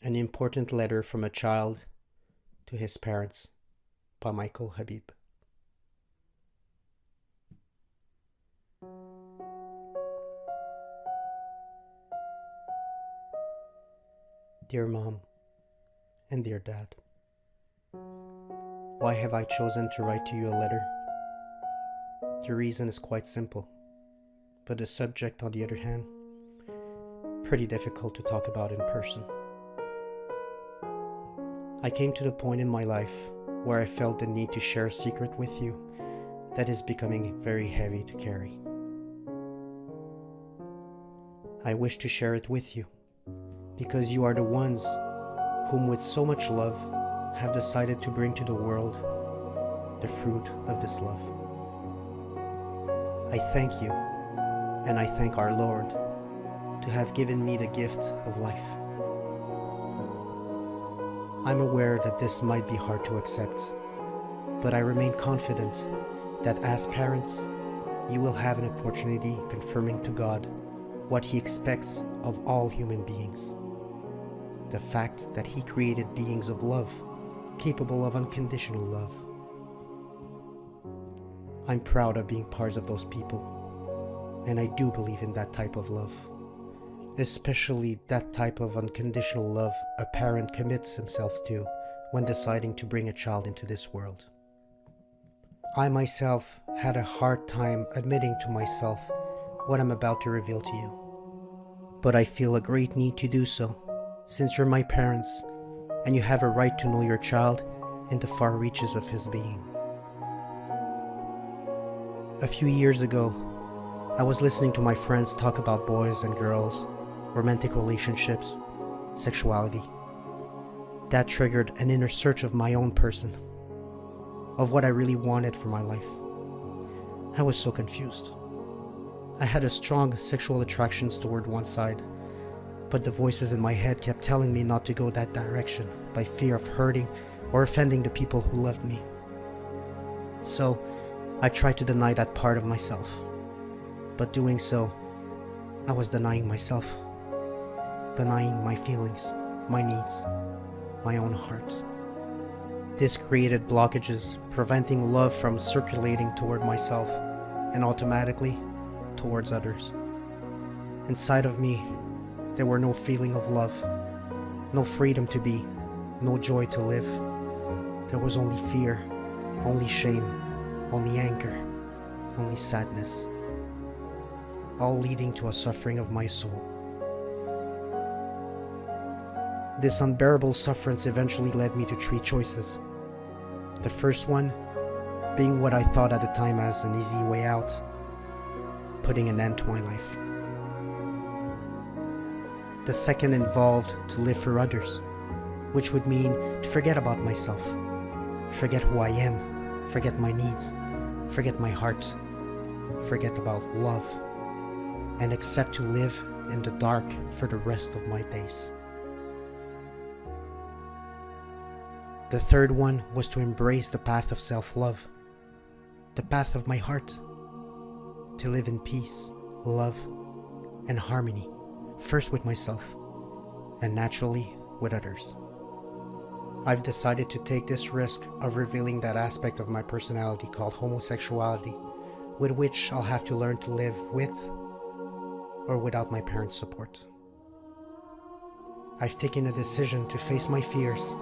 An Important Letter from a Child to His Parents by Michael Habib. Dear Mom and dear Dad, why have I chosen to write to you a letter? The reason is quite simple, but the subject, on the other hand, pretty difficult to talk about in person. I came to the point in my life where I felt the need to share a secret with you that is becoming very heavy to carry. I wish to share it with you because you are the ones whom with so much love have decided to bring to the world the fruit of this love. I thank you, and I thank our Lord to have given me the gift of life. I'm aware that this might be hard to accept, but I remain confident that as parents, you will have an opportunity confirming to God what He expects of all human beings. The fact that He created beings of love, capable of unconditional love. I'm proud of being part of those people, and I do believe in that type of love. Especially that type of unconditional love a parent commits himself to when deciding to bring a child into this world. I myself had a hard time admitting to myself what I'm about to reveal to you. But I feel a great need to do so, since you're my parents, and you have a right to know your child in the far reaches of his being. A few years ago, I was listening to my friends talk about boys and girls, romantic relationships, sexuality. That triggered an inner search of my own person, of what I really wanted for my life. I was so confused. I had a strong sexual attractions toward one side, but the voices in my head kept telling me not to go that direction by fear of hurting or offending the people who loved me. So, I tried to deny that part of myself. But doing so, I was denying myself. Denying my feelings, my needs, my own heart. This created blockages, preventing love from circulating toward myself and automatically towards others. Inside of me, there were no feeling of love, no freedom to be, no joy to live. There was only fear, only shame, only anger, only sadness, all leading to a suffering of my soul. This unbearable sufferance eventually led me to three choices. The first one being what I thought at the time as an easy way out, putting an end to my life. The second involved to live for others, which would mean to forget about myself, forget who I am, forget my needs, forget my heart, forget about love, and accept to live in the dark for the rest of my days. The third one was to embrace the path of self-love, the path of my heart, to live in peace, love, and harmony, first with myself, and naturally with others. I've decided to take this risk of revealing that aspect of my personality called homosexuality, with which I'll have to learn to live with or without my parents' support. I've taken a decision to face my fears,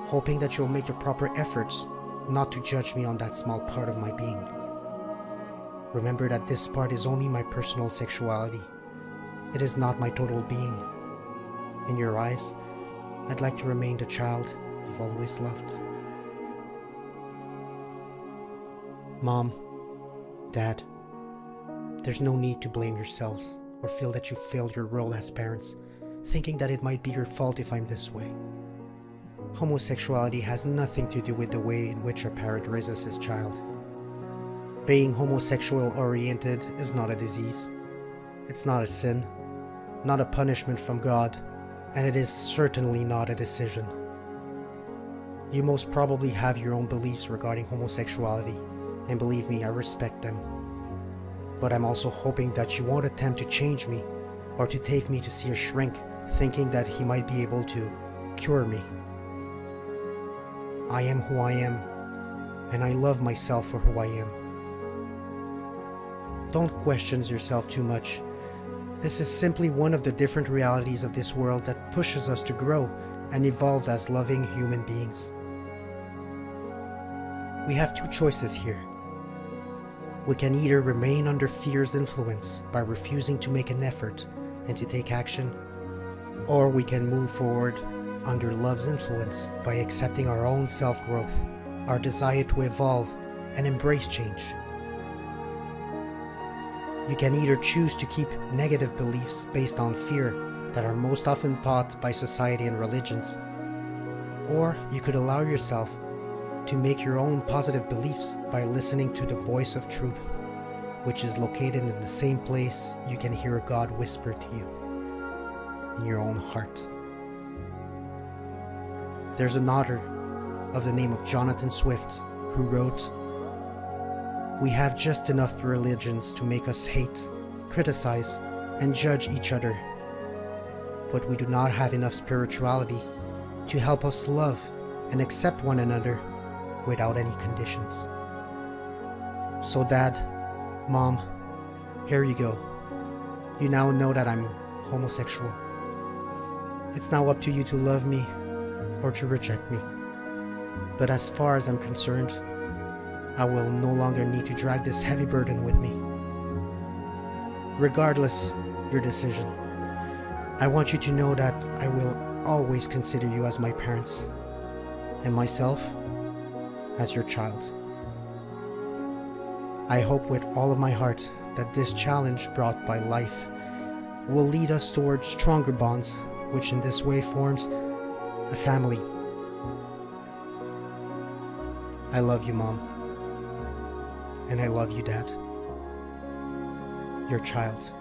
hoping that you'll make the proper efforts not to judge me on that small part of my being. Remember that this part is only my personal sexuality. It is not my total being. In your eyes, I'd like to remain the child you've always loved. Mom, Dad, there's no need to blame yourselves or feel that you failed your role as parents, thinking that it might be your fault if I'm this way. Homosexuality has nothing to do with the way in which a parent raises his child. Being homosexual oriented is not a disease. It's not a sin, not a punishment from God, and it is certainly not a decision. You most probably have your own beliefs regarding homosexuality, and believe me, I respect them. But I'm also hoping that you won't attempt to change me or to take me to see a shrink, thinking that he might be able to cure me. I am who I am, and I love myself for who I am. Don't question yourself too much. This is simply one of the different realities of this world that pushes us to grow and evolve as loving human beings. We have two choices here. We can either remain under fear's influence by refusing to make an effort and to take action, or we can move forward under love's influence by accepting our own self-growth, our desire to evolve and embrace change. You can either choose to keep negative beliefs based on fear that are most often taught by society and religions, or you could allow yourself to make your own positive beliefs by listening to the voice of truth, which is located in the same place you can hear God whisper to you, in your own heart. There's an author of the name of Jonathan Swift who wrote, "We have just enough religions to make us hate, criticize, and judge each other, but we do not have enough spirituality to help us love and accept one another without any conditions." So Dad, Mom, here you go. You now know that I'm homosexual. It's now up to you to love me or to reject me. But as far as I'm concerned, I will no longer need to drag this heavy burden with me. Regardless your decision, I want you to know that I will always consider you as my parents and myself as your child. I hope with all of my heart that this challenge brought by life will lead us towards stronger bonds, which in this way forms a family. I love you, Mom. And I love you, Dad. Your child.